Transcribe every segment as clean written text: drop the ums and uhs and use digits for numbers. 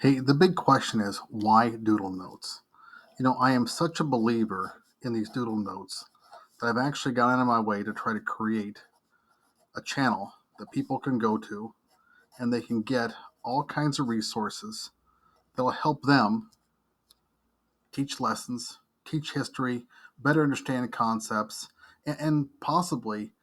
Hey, the big question is why Doodle Notes? I am such a believer in these Doodle Notes that I've actually gone out of my way to try to create a channel that people can go to and they can get all kinds of resources that will help them teach lessons, teach history, better understand concepts, and possibly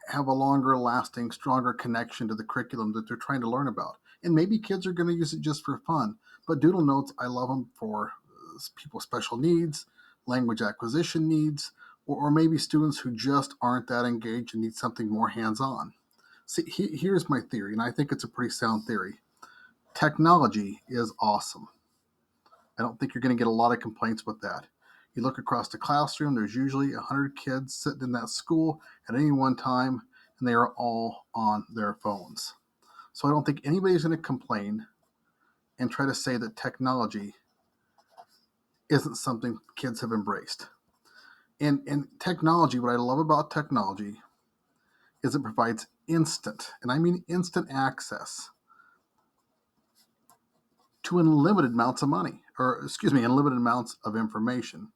have a longer lasting, stronger connection to the curriculum that they're trying to learn about. And maybe kids are going to use it just for fun. But Doodle Notes, I love them for people with special needs, language acquisition needs, or maybe students who just aren't that engaged and need something more hands on. See, here's my theory, and I think it's a pretty sound theory. Technology is awesome. I don't think you're going to get a lot of complaints with that. You look across the classroom, there's usually 100 kids sitting in that school at any one time, and they are all on their phones. So I don't think anybody's going to complain and try to say that technology isn't something kids have embraced. And technology, what I love about technology is it provides instant, and I mean instant access to unlimited amounts of money, or excuse me, unlimited amounts of information.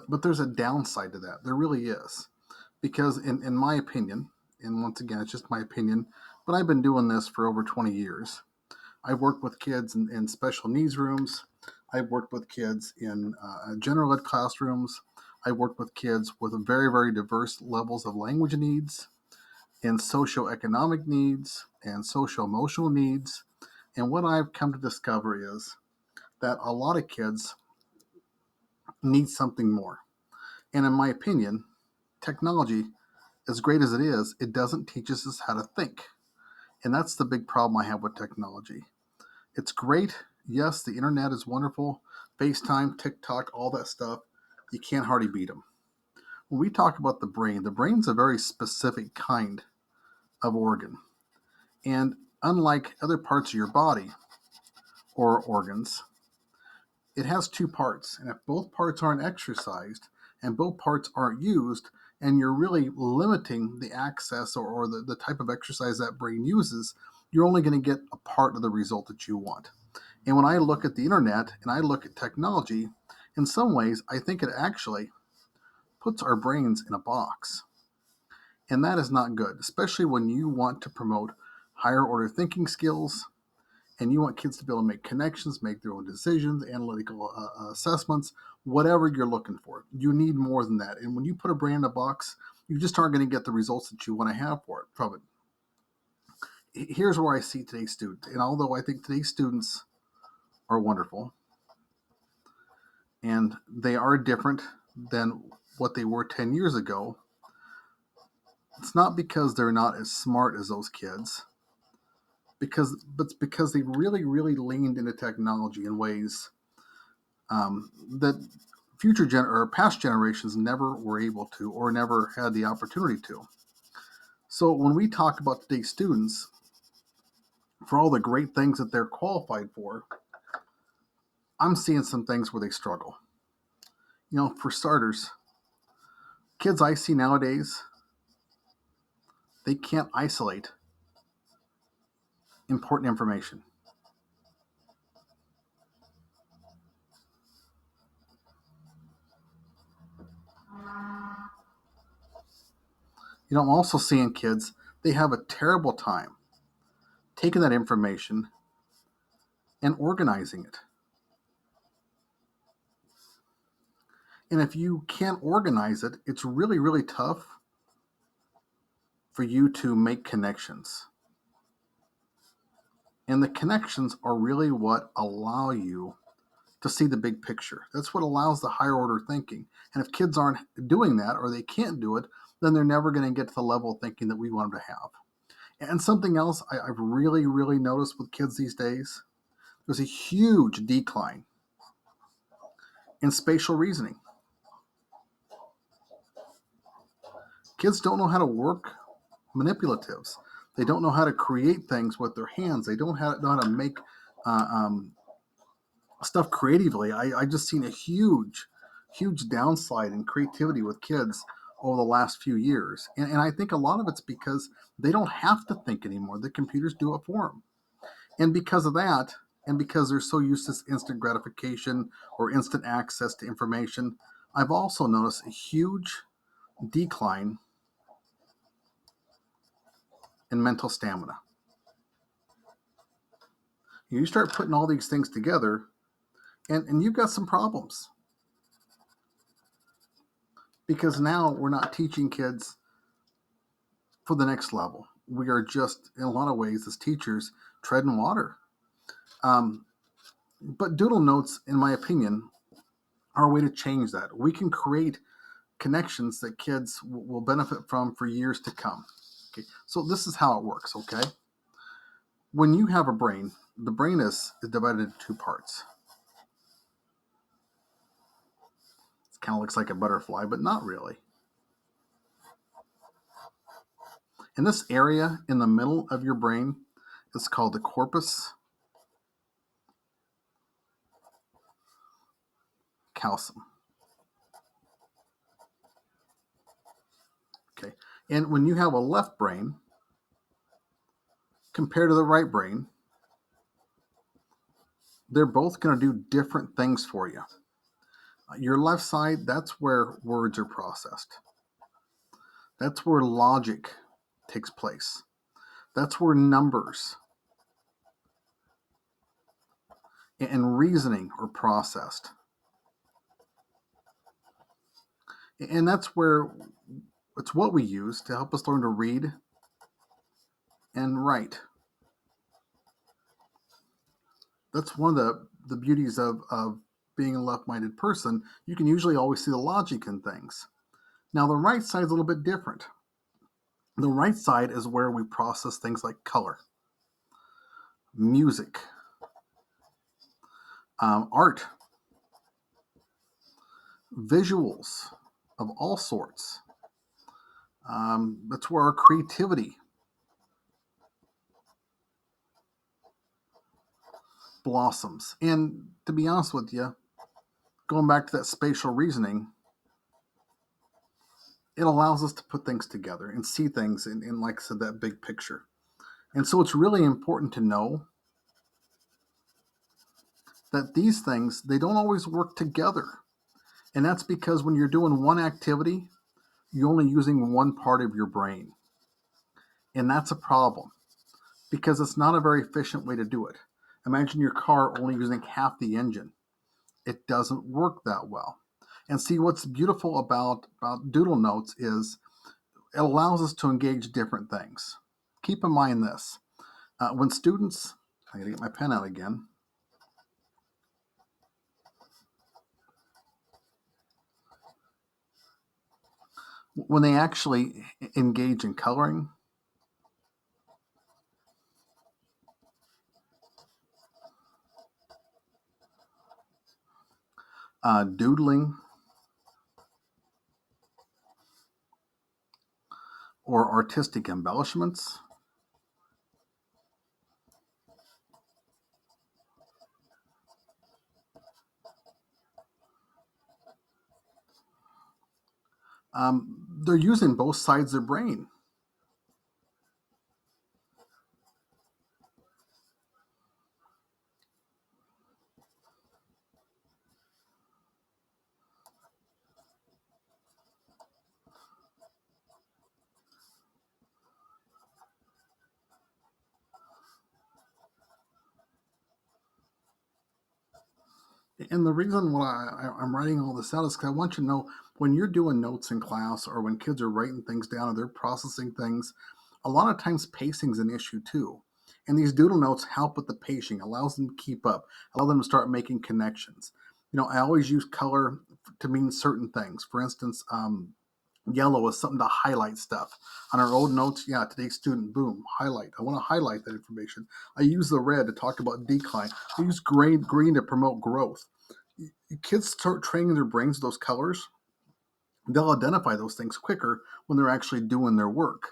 But there's a downside to that. There really is. Because in my opinion, and once again, it's just my opinion, but I've been doing this for over 20 years. I've worked with kids in special needs rooms. I've worked with kids in general ed classrooms. I've worked with kids with very, very diverse levels of language needs and socioeconomic needs and social emotional needs. And what I've come to discover is that a lot of kids need something more. And in my opinion, technology, as great as it is, it doesn't teach us how to think. And that's the big problem I have with technology. It's great. Yes, the internet is wonderful. FaceTime, TikTok, all that stuff. You can't hardly beat them. When we talk about the brain's a very specific kind of organ. And unlike other parts of your body or organs, it has two parts. And if both parts aren't exercised and both parts aren't used, and you're really limiting the access or the type of exercise that brain uses, you're only going to get a part of the result that you want. And when I look at the internet and I look at technology, in some ways, I think it actually puts our brains in a box. And that is not good, especially when you want to promote higher order thinking skills and you want kids to be able to make connections, make their own decisions, analytical assessments, whatever you're looking for. You need more than that. And when you put a brain in a box, you just aren't going to get the results that you want to have for it from it. Here's where I see today's students. And although I think today's students are wonderful and they are different than what they were 10 years ago, it's not because they're not as smart as those kids, but it's because they really, really leaned into technology in ways that or past generations never were able to or never had the opportunity to. So when we talk about today's students, for all the great things that they're qualified for, I'm seeing some things where they struggle. For starters, kids I see nowadays, they can't isolate important information. I'm also seeing kids, they have a terrible time taking that information and organizing it. And if you can't organize it, it's really, really tough for you to make connections. And the connections are really what allow you to see the big picture. That's what allows the higher order thinking. And if kids aren't doing that or they can't do it, then they're never going to get to the level of thinking that we want them to have. And something else I've really, really noticed with kids these days, there's a huge decline in spatial reasoning. Kids don't know how to work manipulatives. They don't know how to create things with their hands. They don't know how to make uh, um, stuff creatively. I just seen a huge downside in creativity with kids over the last few years. And I think a lot of it's because they don't have to think anymore. The computers do it for them. And because of that, and because they're so used to instant gratification or instant access to information, I've also noticed a huge decline in mental stamina. You start putting all these things together, and you've got some problems because now we're not teaching kids for the next level. We are just, in a lot of ways, as teachers, treading water. Um, but Doodle Notes, in my opinion, are a way to change that. We can create connections that kids will benefit from for years to come. Okay, so this is how it works. Okay, when you have a brain, the brain is divided into two parts. It kind of looks like a butterfly, but not really. And this area in the middle of your brain is called the corpus callosum. Okay, and when you have a left brain compared to the right brain, they're both going to do different things for you. Your left side, that's where words are processed. That's where logic takes place. That's where numbers and reasoning are processed. And that's where it's what we use to help us learn to read and write. That's one of the beauties of being a left-minded person. You can usually always see the logic in things. Now, the right side is a little bit different. The right side is where we process things like color, music, art, visuals of all sorts. That's where our creativity blossoms. And to be honest with you, going back to that spatial reasoning, it allows us to put things together and see things in like I said, that big picture. And so it's really important to know that these things, they don't always work together. And that's because when you're doing one activity, you're only using one part of your brain. And that's a problem because it's not a very efficient way to do it. Imagine your car only using half the engine. It doesn't work that well. And see, what's beautiful about Doodle Notes is it allows us to engage different things. Keep in mind this. When students, I gotta get my pen out again. When they actually engage in coloring, doodling, or artistic embellishments, they're using both sides of their brain. And the reason why I'm writing all this out is because I want you to know when you're doing notes in class or when kids are writing things down or they're processing things, a lot of times pacing is an issue too. And these doodle notes help with the pacing, allows them to keep up, allow them to start making connections. You know, I always use color to mean certain things. For instance, yellow is something to highlight stuff. On our old notes, yeah, today's student, boom, highlight. I want to highlight that information. I use the red to talk about decline. I use green to promote growth. Kids start training their brains with those colors, they'll identify those things quicker when they're actually doing their work.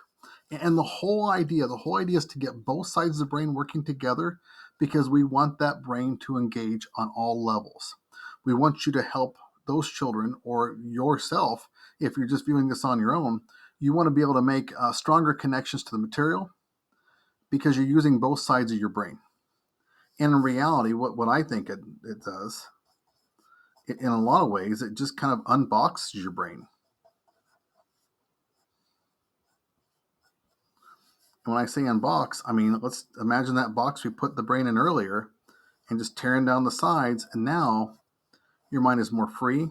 And the whole idea is to get both sides of the brain working together because we want that brain to engage on all levels. We want you to help those children or yourself, if you're just viewing this on your own, you want to be able to make stronger connections to the material because you're using both sides of your brain. And in reality, what I think it does, in a lot of ways, it just kind of unboxes your brain. And when I say unbox, I mean, let's imagine that box we put the brain in earlier and just tearing down the sides. And now your mind is more free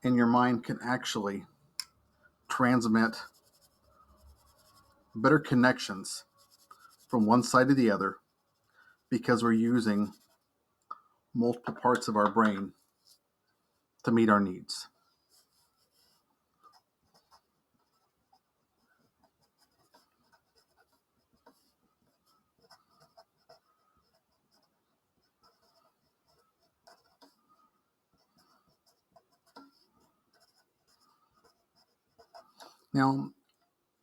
and your mind can actually transmit better connections from one side to the other because we're using multiple parts of our brain to meet our needs. Now,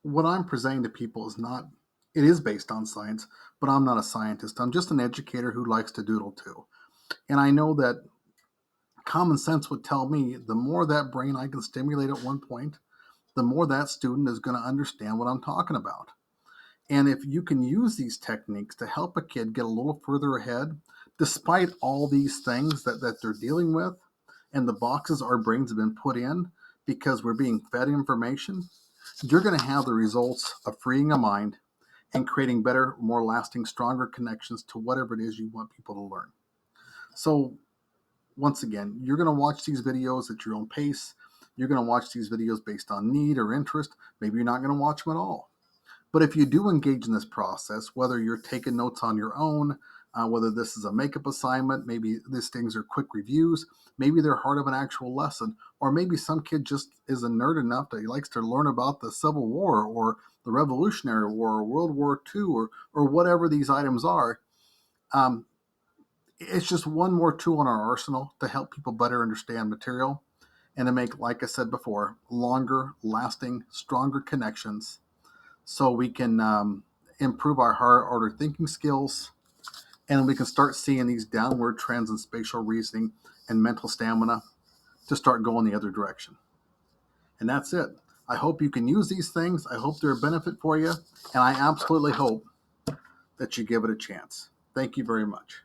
what I'm presenting to people is not, it is based on science, but I'm not a scientist. I'm just an educator who likes to doodle too. And I know that common sense would tell me the more that brain I can stimulate at one point, the more that student is going to understand what I'm talking about. And if you can use these techniques to help a kid get a little further ahead, despite all these things that they're dealing with and the boxes our brains have been put in because we're being fed information, you're going to have the results of freeing a mind and creating better, more lasting, stronger connections to whatever it is you want people to learn. So, once again, you're going to watch these videos at your own pace. You're going to watch these videos based on need or interest. Maybe you're not going to watch them at all. But if you do engage in this process, whether you're taking notes on your own, whether this is a makeup assignment, maybe these things are quick reviews, maybe they're part of an actual lesson, or maybe some kid just is a nerd enough that he likes to learn about the Civil War or the Revolutionary War or World War II or whatever these items are. Um, it's just one more tool in our arsenal to help people better understand material and to make, like I said before, longer, lasting, stronger connections so we can improve our higher order thinking skills and we can start seeing these downward trends in spatial reasoning and mental stamina to start going the other direction. And that's it. I hope you can use these things. I hope they're a benefit for you. And I absolutely hope that you give it a chance. Thank you very much.